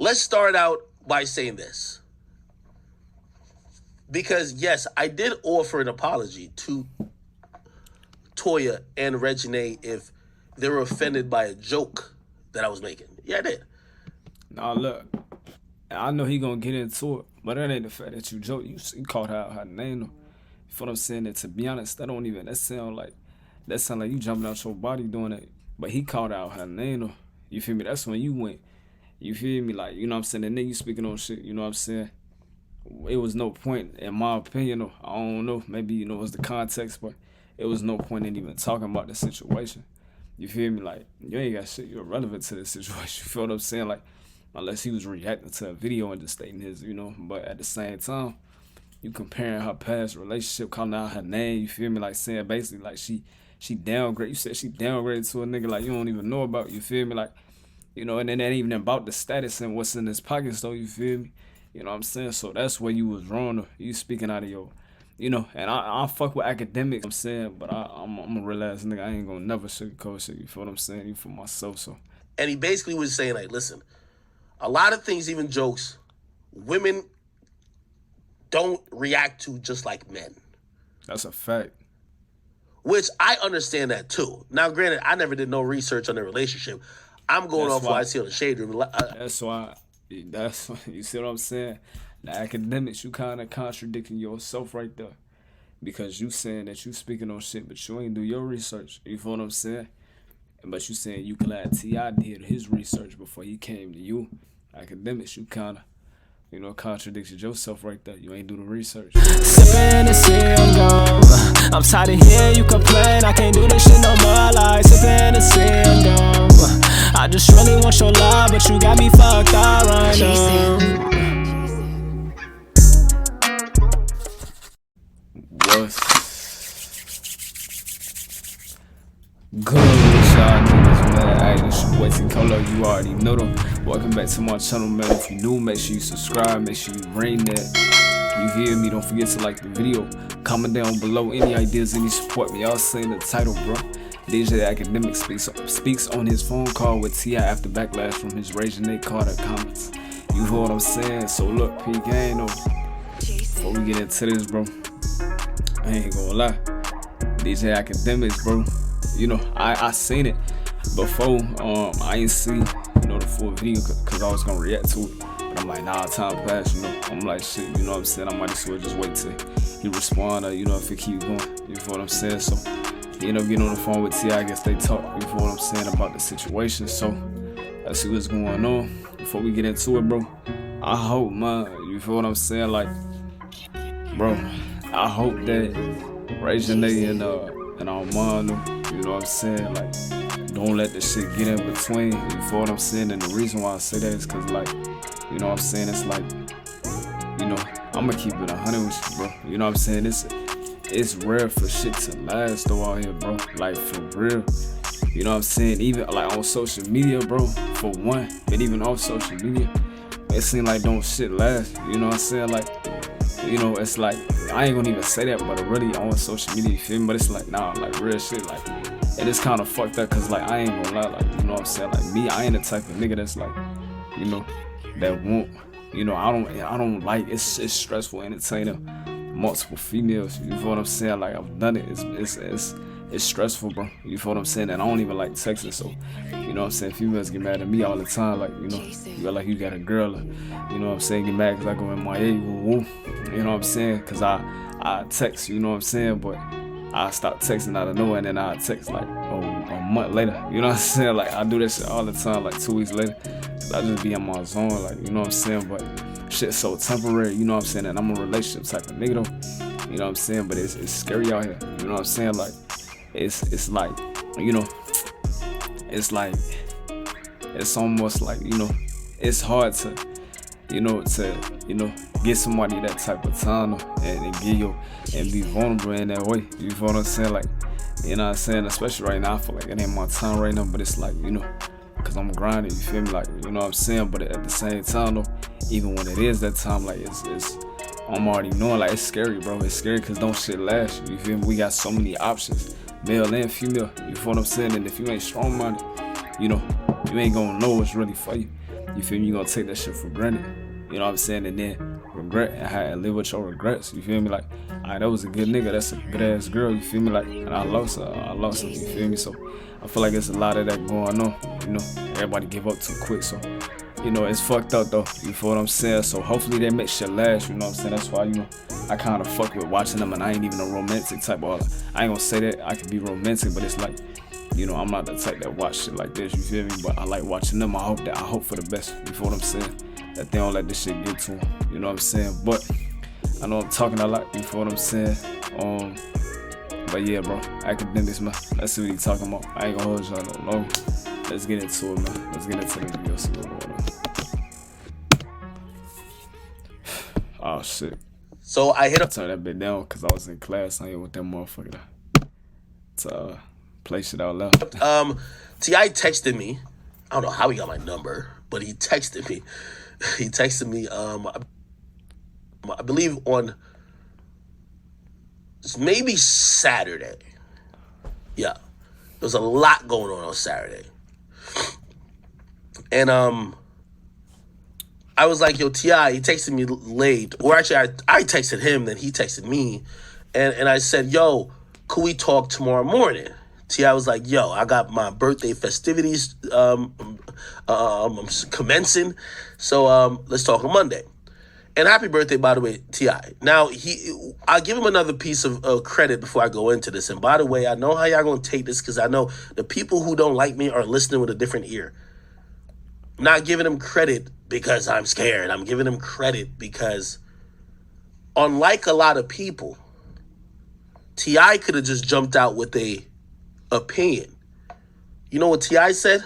let's start out by saying this. Because, yes, I did offer an apology to Toya and Reginae if they were offended by a joke that I was making. Yeah, I did. Nah, look, I know he gonna get into it, but that ain't the fact that you joke. You called her name. You feel what I'm saying? And to be honest, that sound like you jumping out your body doing it. But he called out her name. You feel me? That's when you went. You feel me? Like, you know what I'm saying? And then you speaking on shit, you know what I'm saying? It was no point, in my opinion, I don't know, maybe, it was the context, but it was no point in even talking about the situation. You feel me? Like, you ain't got shit, you're relevant to the situation. You feel what I'm saying? Like, unless he was reacting to a video and just stating his, but at the same time, you comparing her past relationship, calling out her name, you feel me? Like, saying basically, like, she downgraded. You said she downgraded to a nigga like you don't even know about, you feel me? Like, and then that ain't even about the status and what's in his pockets, though, you feel me? You know what I'm saying? So that's where you was wrong. You speaking out of your, and I fuck with Akademiks, I'm saying, but I'm a real ass nigga. I ain't gonna never sugarcoat shit, you feel what I'm saying? Even for myself, so. And he basically was saying, like, listen, a lot of things, even jokes, women don't react to just like men. That's a fact. Which I understand that too. Now, granted, I never did no research on their relationship. I'm going off what I see on the Shade Room. That's why, you see what I'm saying? The Akademiks, you kind of contradicting yourself right there. Because you saying that you speaking on shit, but you ain't do your research. You feel what I'm saying? But you saying you glad T.I. did his research before he came to you. Akademiks, you kind of, contradicted yourself right there. You ain't do the research. Sipping and I'm gone. I'm tired of hearing you complain. I can't do this shit no more. Like sipping and I'm gone. I just really want your love, but you got me fucked up right now. What's good with y'all niggas, man? Hey, this your boy TcoloLIVE, you already know them. Welcome back to my channel, man. If you new, make sure you subscribe, make sure you ring that. You hear me? Don't forget to like the video. Comment down below any ideas, any support. Y'all saying the title, bro. DJ Akademiks speaks on his phone call with T.I. after backlash from his Reginae Carter comments. You hear what I'm saying? So look, P gang, before we get into this, bro, I ain't gonna lie. DJ Akademiks, bro. I seen it before. I ain't see, the full video because I was gonna react to it. But I'm like, nah, time passed, I'm like, shit, you know what I'm saying? I might as well just wait till he respond or, if it keep going. You feel what I'm saying? So he ended up getting on the phone with T.I. I guess they talked, you feel what I'm saying, about the situation. So let's see what's going on. Before we get into it, bro, I hope, man, you feel what I'm saying? Like, bro, I hope that Reginae and ARMON, you know what I'm saying? Like, don't let this shit get in between, you feel what I'm saying? And the reason why I say that is because, like, you know what I'm saying? It's like, I'm gonna keep it 100 with you, bro. You know what I'm saying? It's rare for shit to last though out here, bro. Like, for real. You know what I'm saying? Even like on social media, bro, for one. But even off social media, it seems like don't shit last. You know what I'm saying? Like, it's like, I ain't gonna even say that, but really on social media, you feel me? But it's like, nah, like real shit. Like, it is kind of fucked up because, like, I ain't gonna lie, like, you know what I'm saying? Like, me, I ain't the type of nigga that's like, that won't, I don't like, it's stressful entertaining multiple females. You feel what I'm saying? Like, I've done it. It's stressful, bro. You feel what I'm saying? And I don't even like texting, so you know what I'm saying? Females get mad at me all the time, like, you got like you got a girl, you know what I'm saying? Get mad because I go MIA, woo. You know what I'm saying? Because I text, you know what I'm saying? But I stop texting out of nowhere, and then I text like a month later. You know what I'm saying? Like, I do that shit all the time, like 2 weeks later. I just be in my zone, like, you know what I'm saying? But shit's so temporary, you know what I'm saying? And I'm a relationship type of nigga though, you know what I'm saying? But it's scary out here, you know what I'm saying? Like, it's like, it's like, it's almost like, it's hard to, get somebody that type of time and give you and be vulnerable in that way. You feel what I'm saying? Like, you know what I'm saying? Especially right now, I feel like it ain't my time right now, but it's like, cause I'm grinding, you feel me? Like, you know what I'm saying? But at the same time though, even when it is that time, like, it's I'm already knowing, like, it's scary, bro. It's scary because don't shit last. You feel me? We got so many options, male and female. You feel what I'm saying? And if you ain't strong-minded, you ain't gonna know what's really for you. you feel me, you gonna take that shit for granted. You know what I'm saying? And then regret and live with your regrets. You feel me? Like, alright, that was a good nigga. That's a good ass girl. You feel me? Like, and I lost her. You feel me? So I feel like there's a lot of that going on. You know, everybody give up too quick. So, you know, it's fucked up though. You feel what I'm saying? So hopefully they make shit last. You know what I'm saying? That's why, you know, I kind of fuck with watching them, and I ain't even a romantic type of. I ain't gonna say that I can be romantic, but it's like, you know, I'm not the type that watch shit like this. You feel me? But I like watching them. I hope for the best. You feel what I'm saying? That they don't let this shit get to them. You know what I'm saying? But I know I'm talking a lot. You feel what I'm saying? But yeah, bro, Akademiks, man. Let's see what he's talking about. I ain't gonna hold y'all no longer. Let's get into it, man. Let's get into the video. See what's going on. Oh shit. So I hit up. Turn that bit down because I was in class. I ain't with that motherfucker to play shit out loud. T.I. texted me. I don't know how he got my number, but he texted me. He texted me. I believe on maybe Saturday. Yeah, there was a lot going on Saturday, and I was like, yo, T.I., he texted me late. Or actually, I texted him, then he texted me. And I said, yo, could we talk tomorrow morning? T.I. was like, yo, I got my birthday festivities commencing. So let's talk on Monday. And happy birthday, by the way, T.I. Now, I'll give him another piece of credit before I go into this. And by the way, I know how y'all going to take this because I know the people who don't like me are listening with a different ear. I'm not giving him credit because I'm scared. I'm giving him credit because, unlike a lot of people, T.I. could have just jumped out with a opinion. You know what T.I. said?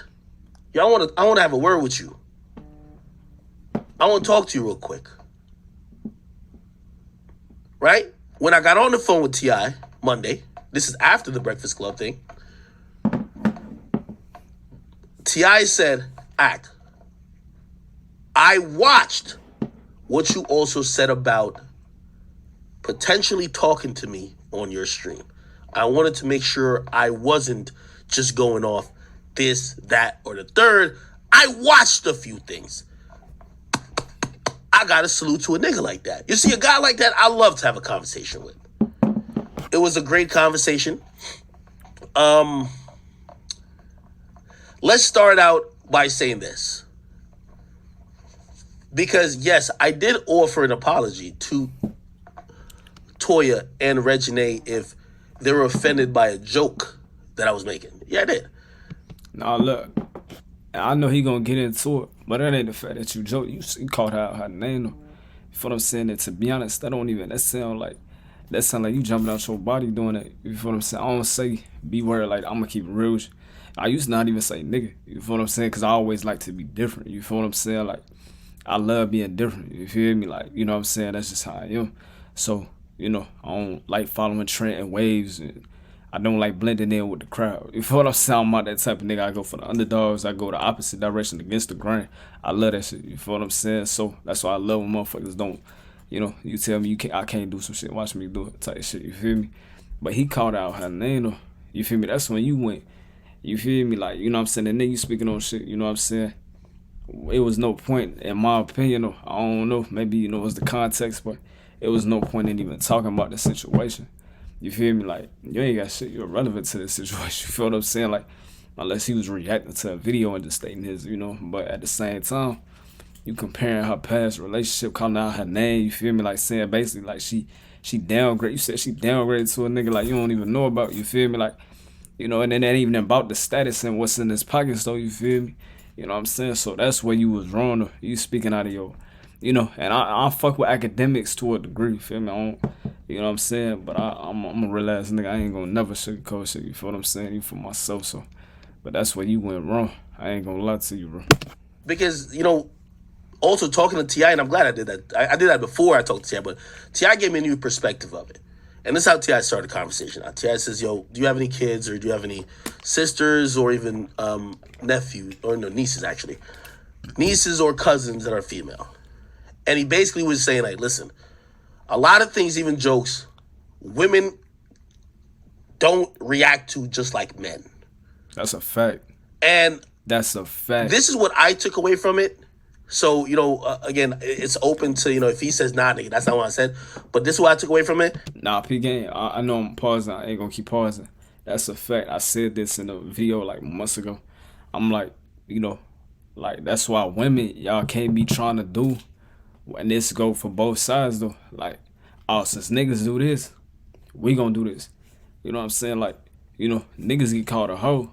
Yo, I want to have a word with you. I want to talk to you real quick. Right? When I got on the phone with T.I. Monday, this is after the Breakfast Club thing, T.I. said, Act, I watched what you also said about potentially talking to me on your stream. I wanted to make sure I wasn't just going off this, that, or the third. I watched a few things. I got to salute to a nigga like that. You see, a guy like that, I love to have a conversation with. It was a great conversation. Let's start out by saying this. Because, yes, I did offer an apology to Toya and Reginae if they were offended by a joke that I was making. Yeah, I did. Nah, look, I know he gonna get into it, but that ain't the fact that you joke. You called her name, though. You feel what I'm saying? And to be honest, that sound like you jumping out your body doing it. You feel what I'm saying? I don't say be word like I'm gonna keep it real. I used to not even say nigga. You feel what I'm saying? Because I always like to be different. You feel what I'm saying? Like, I love being different. You feel me? Like, you know what I'm saying? That's just how I am. So, you know, I don't like following trend and waves, and I don't like blending in with the crowd. You feel what I'm saying? I'm not that type of nigga. I go for the underdogs. I go the opposite direction against the grain. I love that shit. You feel what I'm saying? So that's why I love when motherfuckers don't, you know, you tell me I can't do some shit. Watch me do it type shit. You feel me? But he called out her name, though. You feel me? That's when you went. You feel me? Like, you know what I'm saying? And then you speaking on shit. You know what I'm saying? It was no point, in my opinion, though. I don't know. Maybe, you know, it was the context, but it was no point in even talking about the situation. You feel me? Like, you ain't got shit. You're irrelevant to this situation. You feel what I'm saying? Like, unless he was reacting to a video and just stating his, you know. But at the same time, you comparing her past relationship, calling out her name. You feel me? Like, saying basically like she downgraded. You said she downgraded to a nigga like you don't even know about. You feel me? Like, you know, and then it ain't even about the status and what's in his pockets, though. You feel me? You know what I'm saying? So that's where you was wrong, though. You speaking out of your, you know, and I fuck with Akademiks to a degree, you feel me? I don't, you know what I'm saying? But I'm a real ass nigga. I ain't gonna never sugarcoat shit, you feel what I'm saying? You for myself, so. But that's where you went wrong. I ain't gonna lie to you, bro. Because, you know, also talking to T.I., and I'm glad I did that. I did that before I talked to T.I., but T.I. gave me a new perspective of it. And this is how T.I. started the conversation. T.I. says, yo, do you have any kids or do you have any sisters or even nephews, or no, nieces actually. Nieces or cousins that are female. And he basically was saying, like, listen, a lot of things, even jokes, women don't react to just like men. That's a fact. And that's a fact. This is what I took away from it. So, again, it's open to, if he says, nah, nigga, that's not what I said. But this is what I took away from it. Nah, P game. I know I'm pausing. I ain't gonna keep pausing. That's a fact. I said this in a video like months ago. I'm like, like that's why women, y'all can't be trying to do, and this go for both sides though. Like, oh, since niggas do this, we gonna do this. You know what I'm saying? Like, niggas get called a hoe,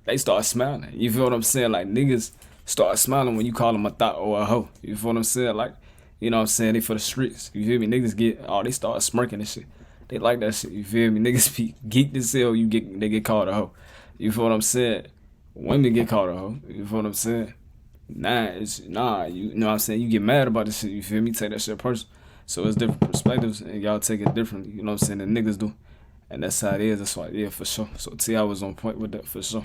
they start smiling. You feel what I'm saying? Like, niggas start smiling when you call them a thought or a hoe. You feel what I'm saying? Like, you know what I'm saying? They for the streets. You feel me? Niggas they start smirking and shit. They like that shit. You feel me? Niggas be geeked as hell. They get called a hoe. You feel what I'm saying? Women get called a hoe. You feel what I'm saying? You know what I'm saying? You get mad about this shit. You feel me? Take that shit personal. So it's different perspectives, and y'all take it differently. You know what I'm saying? The niggas do. And that's how it is. That's why, yeah, for sure. So T.I. was on point with that, for sure.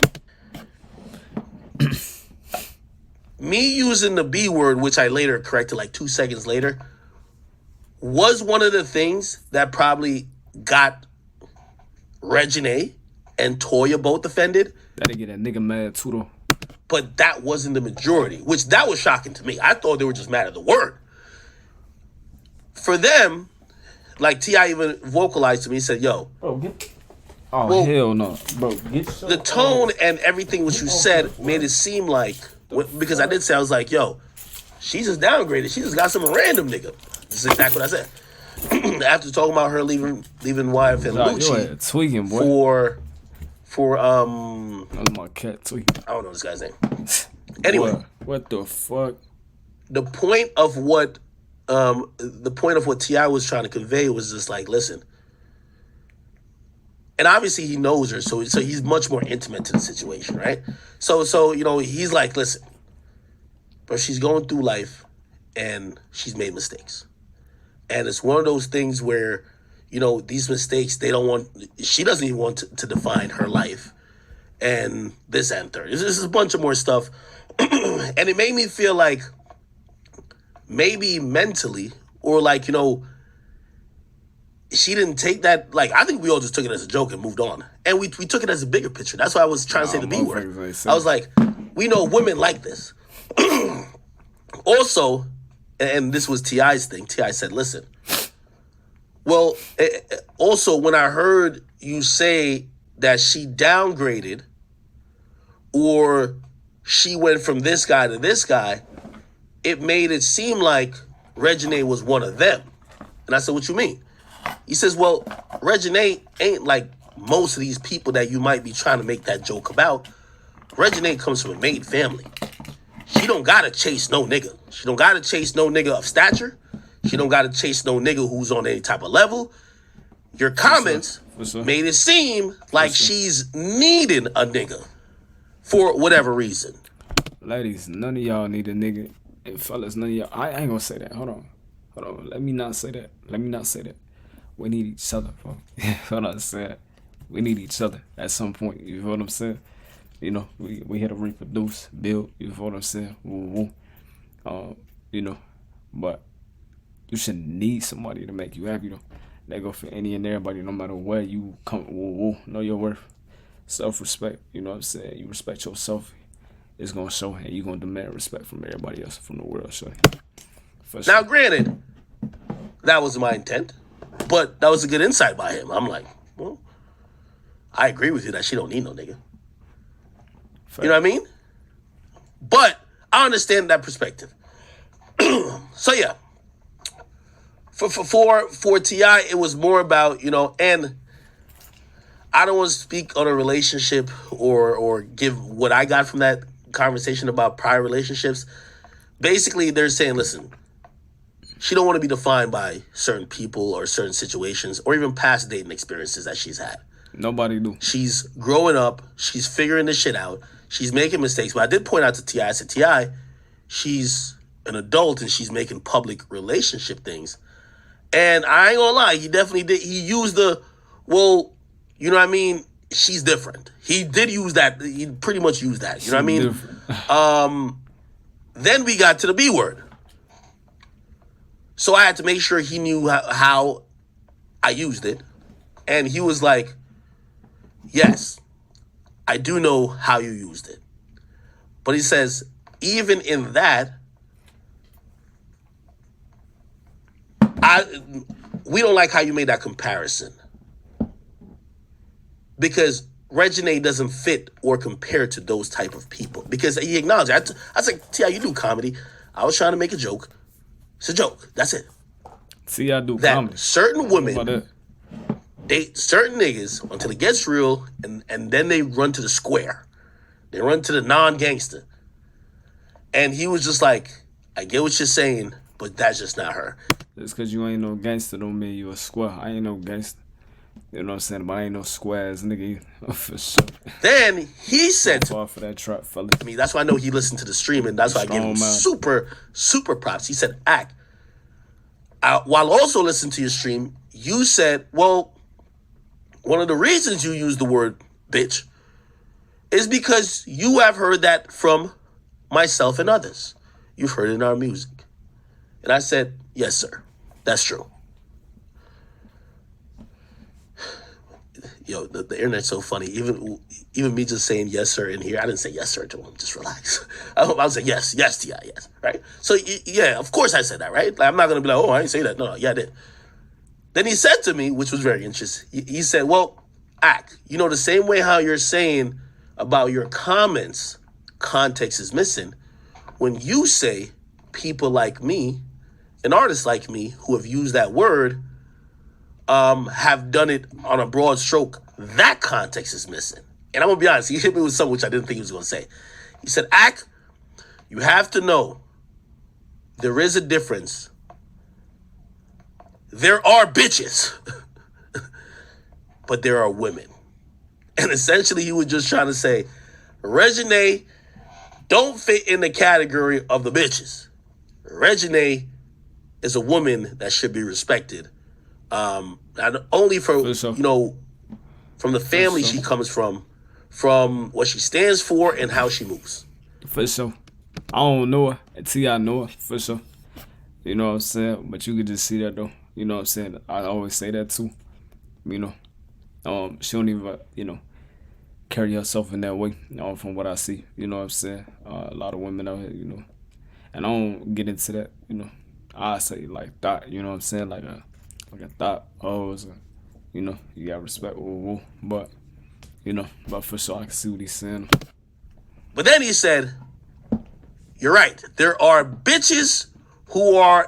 Me using the B word, which I later corrected like 2 seconds later, was one of the things that probably got Reginae and Toya both offended. That'll get that nigga mad too, though. But that wasn't the majority, which that was shocking to me. I thought they were just mad at the word. For them, like T.I. even vocalized to me, he said, yo. Hell no. Bro, the tone and everything what you said made it seem like, because I did say, I was like, yo, she just downgraded. She just got some random nigga. This is exactly what I said. After talking about her leaving wife and Lucci tweaking, boy. for That's my cat tweaking. I don't know this guy's name. Anyway, what the fuck? The point of what T.I. was trying to convey was just like, listen. And obviously he knows her, so he's much more intimate to the situation, right? So he's like, listen, but she's going through life and she's made mistakes. And it's one of those things where, these mistakes, she doesn't even want to define her life. And this and third. This is a bunch of more stuff. And it made me feel like maybe mentally, or like, she didn't take that, like, I think we all just took it as a joke and moved on. And we took it as a bigger picture. That's why I was trying to say the B word. I was like, we know women like this. Also, and this was T.I.'s thing, T.I. said, listen, well, also when I heard you say that she downgraded or she went from this guy to this guy, it made it seem like Reginae was one of them. And I said, what you mean? He says, well, Reginae ain't like most of these people that you might be trying to make that joke about. Reginae comes from a made family. She don't gotta chase no nigga. She don't gotta chase no nigga of stature. She don't gotta chase no nigga who's on any type of level. Your comments made it seem like she's needing a nigga for whatever reason. Ladies, none of y'all need a nigga. And fellas, none of y'all. I ain't gonna say that. Hold on. Let me not say that. We need each other, bro. You know what I'm saying? We need each other at some point. You feel what I'm saying? We here to reproduce, build. You feel what I'm saying? Woo. But you shouldn't need somebody to make you happy, though. That go for any and everybody, no matter where you come. Woo. Know your worth. Self-respect. You know what I'm saying? You respect yourself, it's gonna show, and you're gonna demand respect from everybody else, from the world, sure. Now, granted, that was my intent, but that was a good insight by him. I'm like, well, I agree with you that she don't need no nigga. Fair. You know what I mean? But I understand that perspective. So yeah, for T.I., it was more about, and I don't want to speak on a relationship or give what I got from that conversation about prior relationships. Basically, they're saying, listen, she don't want to be defined by certain people or certain situations or even past dating experiences that she's had. Nobody do. She's growing up. She's figuring this shit out. She's making mistakes. But I did point out to T.I., I said, T.I., she's an adult and she's making public relationship things. And I ain't gonna lie, he definitely did. He used well, you know what I mean? She's different. He did use that. He pretty much used that. You know what I mean? Then we got to the B word. So I had to make sure he knew how I used it. And he was like, yes, I do know how you used it. But he says, even in that, we don't like how you made that comparison. Because Reginae doesn't fit or compare to those type of people. Because he acknowledged it. I was like, T.I., you do comedy. I was trying to make a joke. It's a joke. That's it. See, I do That comedy. certain women date certain niggas until it gets real, and then they run to the square. They run to the non-gangster. And he was just like, I get what you're saying, but that's just not her. Just because you ain't no gangster don't mean you a square. I ain't no gangster. You know what I'm saying? But I ain't no square ass nigga either. For sure. Then he said to Far for that trap, fella. me, that's why I know he listened to the stream, and that's why I gave him super, super props. He said, Act, while also listening to your stream, you said, well, one of the reasons you use the word bitch is because you have heard that from myself and others. You've heard it in our music. And I said, yes, sir. That's true. Yo, the internet's so funny. Even me just saying yes, sir in here, I didn't say yes, sir to him. Just relax. I was like, yes, T.I., yes, right? So, yeah, of course I said that, right? Like, I'm not going to be like, oh, I didn't say that. No, yeah, I did. Then he said to me, which was very interesting, he said, well, Act, you know, the same way how you're saying about your comments, context is missing. When you say people like me, and artists like me who have used that word, have done it on a broad stroke, that context is missing. And I'm going to be honest, he hit me with something which I didn't think he was going to say. He said, Act, you have to know there is a difference. There are bitches, but there are women. And essentially he was just trying to say, Reginae don't fit in the category of the bitches. Reginae is a woman that should be respected. Not only for you know, from the family she comes from what she stands for and how she moves. For sure. I don't know her. T.I. know her, for sure. You know what I'm saying? But you could just see that though. You know what I'm saying? I always say that too. You know. She don't even, you know, carry herself in that way, from what I see. You know what I'm saying? A lot of women out here, you know. And I don't get into that, you know. I say like thought, you know what I'm saying? Like a thought, you know, you got respect, but, you know, but for sure I can see what he's saying. But then he said, you're right. There are bitches who are,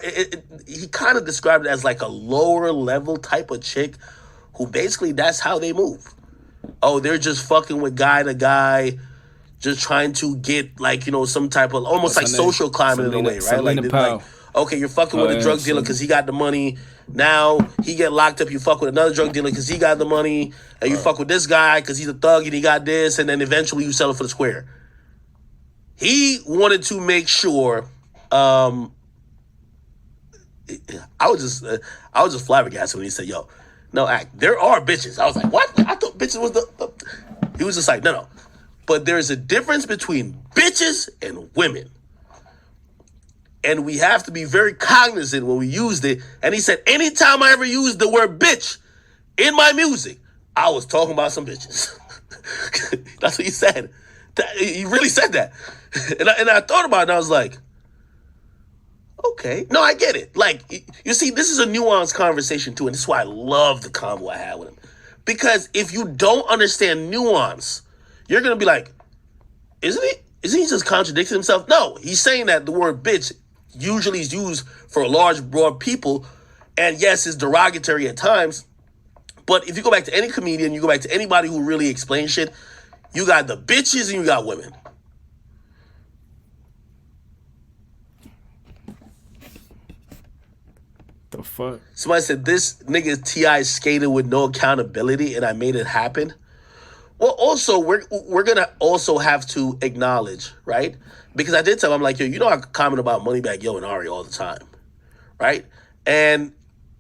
he kind of described it as like a lower level type of chick who basically that's how they move. Oh, they're just fucking with guy to guy, just trying to get like, you know, some type of, almost like social climbing in a way, right? Like, okay, you're fucking with a drug dealer because he got the money. Now he get locked up. You fuck with another drug dealer because he got the money, and you fuck with this guy because he's a thug and he got this, and then eventually you sell it for the square. He wanted to make sure. I was just flabbergasted when he said, "Yo, no, Act. There are bitches." I was like, "What? I thought bitches was the." He was just like, "No, but there's a difference between bitches and women." And we have to be very cognizant when we used it. And he said, anytime I ever used the word bitch in my music, I was talking about some bitches. That's what he said. He really said that. And I thought about it and I was like, okay. No, I get it. Like, you see, this is a nuanced conversation too. And this is why I love the convo I had with him. Because if you don't understand nuance, you're going to be like, isn't he just contradicting himself? No, he's saying that the word bitch usually is used for a large, broad people, and yes, it's derogatory at times, but if you go back to any comedian, you go back to anybody who really explains shit, you got the bitches and you got women. The fuck? Somebody said, this nigga T.I. skated with no accountability and I made it happen. Well, also, we're going to also have to acknowledge, right? Because I did tell him, I'm like, yo, you know I comment about Moneybagg Yo and Ari all the time, right? And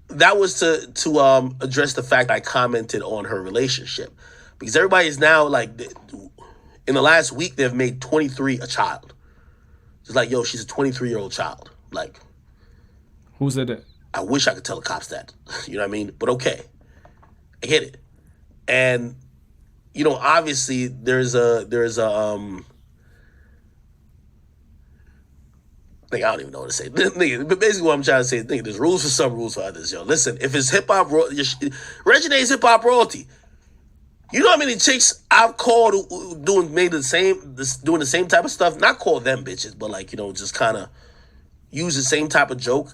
that was to address the fact I commented on her relationship. Because everybody is now, like, in the last week, they've made 23 a child. It's like, yo, she's a 23-year-old child. Like, who said that? I wish I could tell the cops that. You know what I mean? But okay. I get it. And, you know, obviously there's a Nigga, I don't even know what to say. Nigga, but basically what I'm trying to say is, nigga, there's rules for some, rules for others, yo. Listen, if it's hip-hop, Reginae's hip-hop royalty. You know how many chicks I've called doing the same type of stuff? Not call them bitches, but like, you know, just kind of use the same type of joke.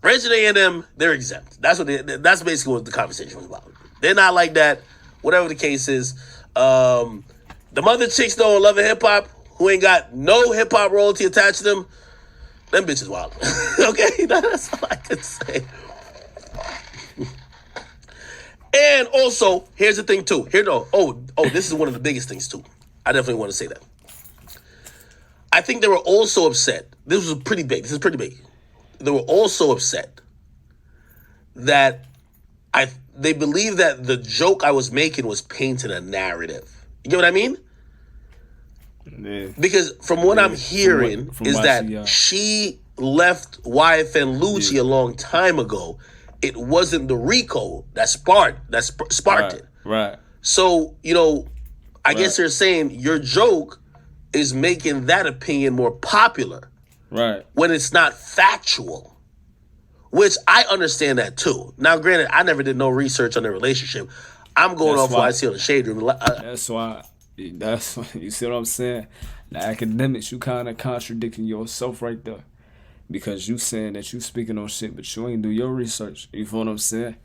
Reginae and them, they're exempt. That's basically what the conversation was about. They're not like that, whatever the case is. The other chicks though, love hip hop, who ain't got no hip hop royalty attached to them bitches wild. Okay, that's all I can say. And also, here's the thing too. This is one of the biggest things too. I definitely want to say that. I think they were also upset. This is pretty big. They were also upset that they believe that the joke I was making was painting a narrative. You get what I mean? Yeah. Because from what I'm hearing is that she left YFN Lucci a long time ago. It wasn't the Rico that sparked it. Right. So, you know, I guess they're saying your joke is making that opinion more popular. Right. When it's not factual. Which I understand that too. Now, granted, I never did no research on their relationship. I'm going off what I see on the Shade Room. That's why, you see what I'm saying? The academics, you kind of contradicting yourself right there. Because you saying that you speaking on shit, but you ain't do your research. You feel what I'm saying?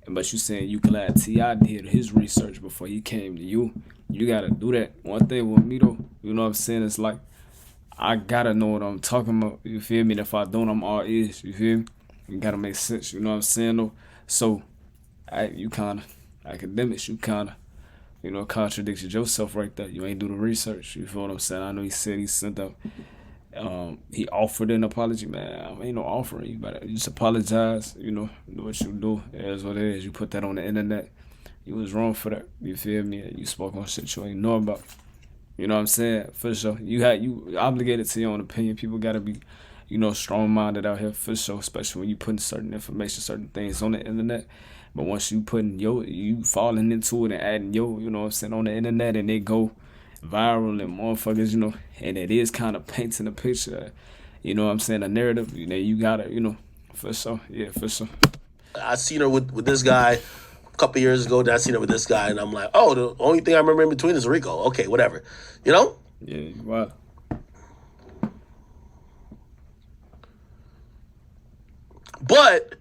But you saying you glad T.I. did his research before he came to you. You got to do that. One thing with me, though, you know what I'm saying? It's like, I got to know what I'm talking about. You feel me? And if I don't, I'm all ears. You feel me? It got to make sense. You know what I'm saying, though? So, you kind of, academics, you kind of, you know, contradicted yourself right there. You ain't do the research. You feel what I'm saying? I know he said he sent up. He offered an apology, man. Ain't no offering. You better just apologize. You know, do what you do. It is what it is. You put that on the internet. You was wrong for that. You feel me? You spoke on shit you ain't know about. You know what I'm saying? For sure. You obligated to your own opinion. People gotta be, you know, strong-minded out here, for sure. Especially when you putting certain information, certain things on the internet. But once you you falling into it and adding you know what I'm saying, on the internet, and they go viral and motherfuckers, you know, and it is kind of painting a picture, you know what I'm saying, a narrative, you know, you gotta, you know, for sure, yeah, for sure. I seen her with this guy a couple years ago, then I seen her with this guy, and I'm like, oh, the only thing I remember in between is Rico. Okay, whatever. You know? Yeah, wow. But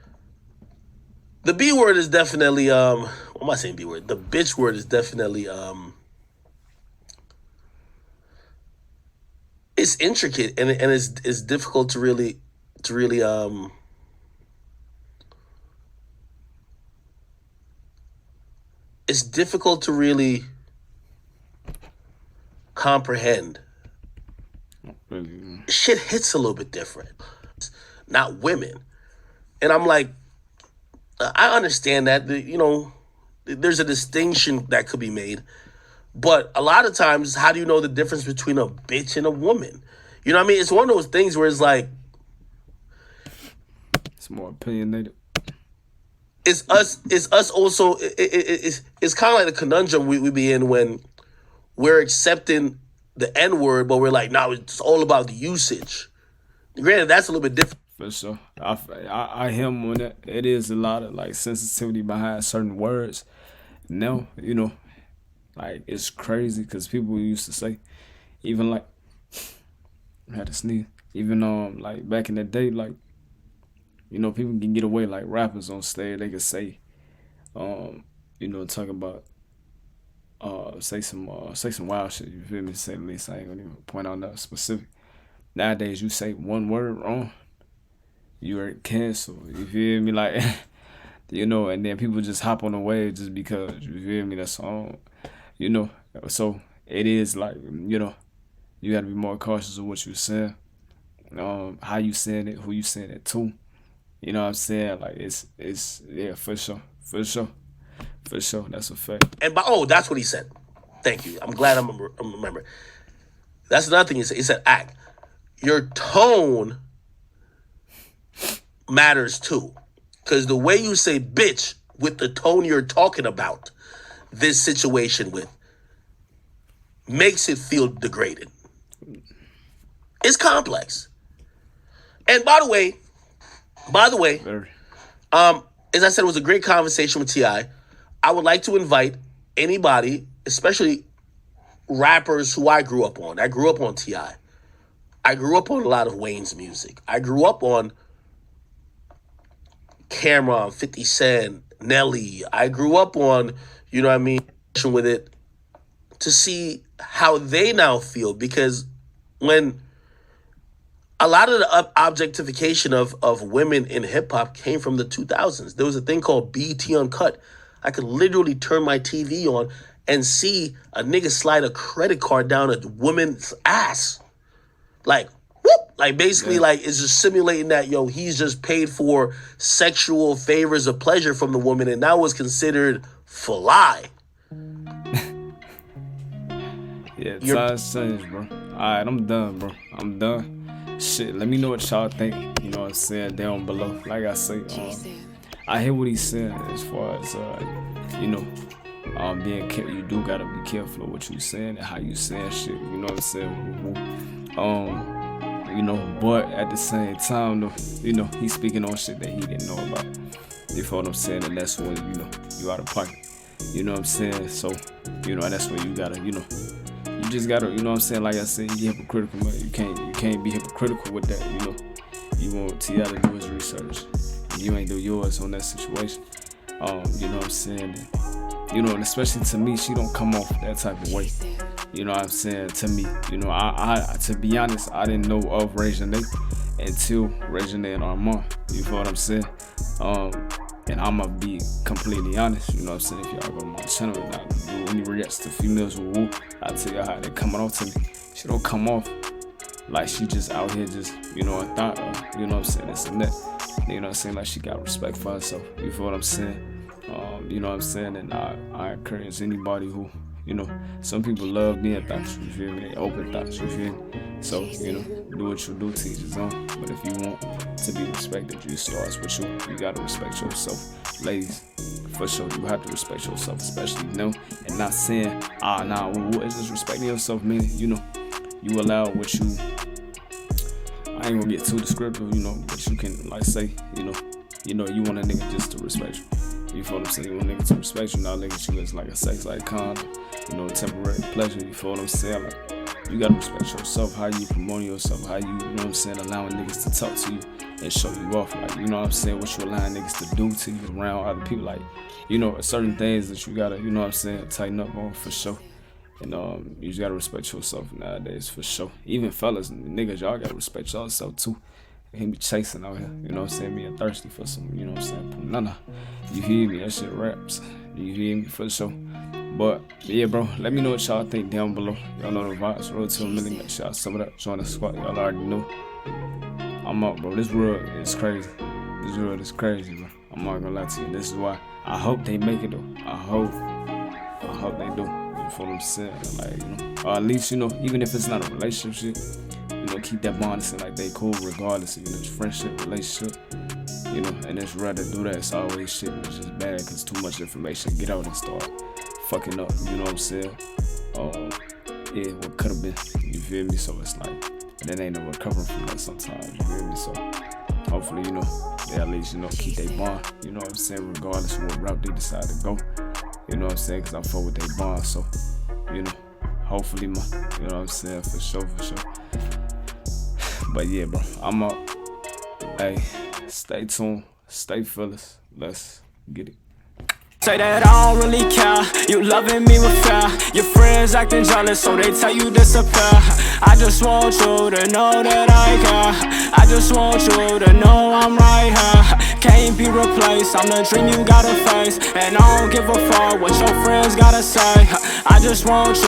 the B word is definitely, what am I saying B word? The bitch word is definitely, it's intricate and it's difficult to really it's difficult to really comprehend. Shit hits a little bit different. Not women. And I'm like, I understand that, you know, there's a distinction that could be made. But a lot of times, how do you know the difference between a bitch and a woman? You know what I mean? It's one of those things where it's like, it's more opinionated. It's us also, it's kind of like the conundrum we be in when we're accepting the N-word, but we're like, no, it's all about the usage. Granted, that's a little bit different. For sure. I hear him on that. It is a lot of like sensitivity behind certain words. Now, you know, like it's crazy because people used to say, even like, I had to sneeze. Even like back in the day, like, you know, people can get away like rappers on stage. They could say, you know, talk about, say some wild shit. You feel me? Say the least. I ain't gonna even point out nothing specific. Nowadays, you say one word wrong, you are canceled. You feel me? Like, you know, and then people just hop on the wave just because. You feel me? That's all. You know, so it is like, you know, you gotta be more cautious of what you saying, how you saying it, who you saying it to. You know what I'm saying? Like it's yeah, for sure. That's a fact. And that's what he said. Thank you. I'm glad I'm remember. That's another thing he said. He said, act. Your tone matters too, because the way you say bitch with the tone you're talking about this situation with makes it feel degraded. It's complex. And by the way, Very. as I said, it was a great conversation with T.I. I would like to invite anybody, especially rappers who I grew up on. I grew up on T.I. I grew up on a lot of Wayne's music. I grew up on Cameron, 50 Cent, Nelly. I grew up on, you know what I mean, with it, to see how they now feel. Because when a lot of the objectification of women in hip-hop came from the 2000s. There was a thing called BET Uncut. I could literally turn my TV on and see a nigga slide a credit card down a woman's ass. Like, whoop! Like, basically, like, it's just simulating that, yo, he's just paid for sexual favors of pleasure from the woman, and that was considered fly. Yeah, times change, bro. Alright, I'm done, bro. I'm done. Shit, let me know what y'all think, you know what I'm saying, down below. Like I say, I hear what he's saying as far as, you know, being careful. You do gotta be careful of what you saying and how you saying shit, you know what I'm saying? You know, but at the same time, though, you know, he's speaking on shit that he didn't know about. You feel what I'm saying? And that's when, you know, you out of pocket. You know what I'm saying? So, you know, that's when you gotta, you know, you just gotta, you know what I'm saying? Like I said, you hypocritical, man. You can't be hypocritical with that, you know. You want T.I. to do his research. You ain't do yours on that situation. You know what I'm saying? You know, and especially to me, she don't come off that type of way. You know what I'm saying? To me, you know, I to be honest, I didn't know of Reginae until Reginae and ARMON. You feel what I'm saying? And I'ma be completely honest, you know what I'm saying? If y'all go to my channel and I do any reacts to females with woo, I'll tell y'all how they coming off to me. She don't come off like she just out here just, you know, a thought, you know what I'm saying, this and that. You know what I'm saying? Like she got respect for herself. You feel what I'm saying? You know what I'm saying? And I encourage anybody who, you know, some people love being thoughts, you feel me? They open thoughts, you feel me? So, you know, do what you do, to each his own. But if you want to be respected, it starts with you. You gotta respect yourself. Ladies, for sure, you have to respect yourself, especially, you know, and not saying, nah, what is this respecting yourself, man? You know, you allow what you, I ain't gonna get too descriptive, you know, but you can, like, say, you know, you want a nigga just to respect you. You feel what I'm saying? You want a nigga to respect you, not look at you as like a sex icon, you know, temporary pleasure. You feel what I'm saying? Like, you gotta respect yourself, how you promoting yourself, how you know what I'm saying, allowing niggas to talk to you and show you off. Like, you know what I'm saying, what you allowing niggas to do to you around other people. Like, you know, certain things that you gotta, you know what I'm saying, tighten up on for sure. And you just gotta respect yourself nowadays for sure. Even fellas, niggas, y'all gotta respect yourself too. They can't be chasing out here, you know what I'm saying, being thirsty for some, you know what I'm saying, nah. You hear me? That shit raps. You hear me? For sure. But yeah, bro, let me know what y'all think down below. Y'all know the vibes. Road to a million. Make sure y'all sum it up. Join the squad. Y'all already know. I'm up, bro. This world is crazy. This world is crazy, bro. I'm not gonna lie to you. This is why I hope they make it though. I hope they do. You feel what I'm saying? Like, you know, or at least, you know, even if it's not a relationship, you know, keep that bond and like they cool regardless of, you know, it's friendship, relationship. You know, and it's rare to do that. It's always shit. It's just bad because too much information get out and start fucking up. You know what I'm saying? Yeah, what could have been. You feel me? So it's like, and it ain't no recovering from that sometimes. You feel me? So hopefully, you know, they at least, you know, keep their bond. You know what I'm saying? Regardless of what route they decide to go. You know what I'm saying? Because I'm full with their bond. So, you know, hopefully, you know what I'm saying? For sure. But yeah, bro, I'm up. Hey. Stay tuned, stay fearless, let's get it. Say that I don't really care, you loving me with fear. Your friends acting jealous, so they tell you disappear. I just want you to know that I care. I just want you to know I'm right here. Can't be replaced, I'm the dream you gotta face. And I don't give a fuck what your friends gotta say. I just want you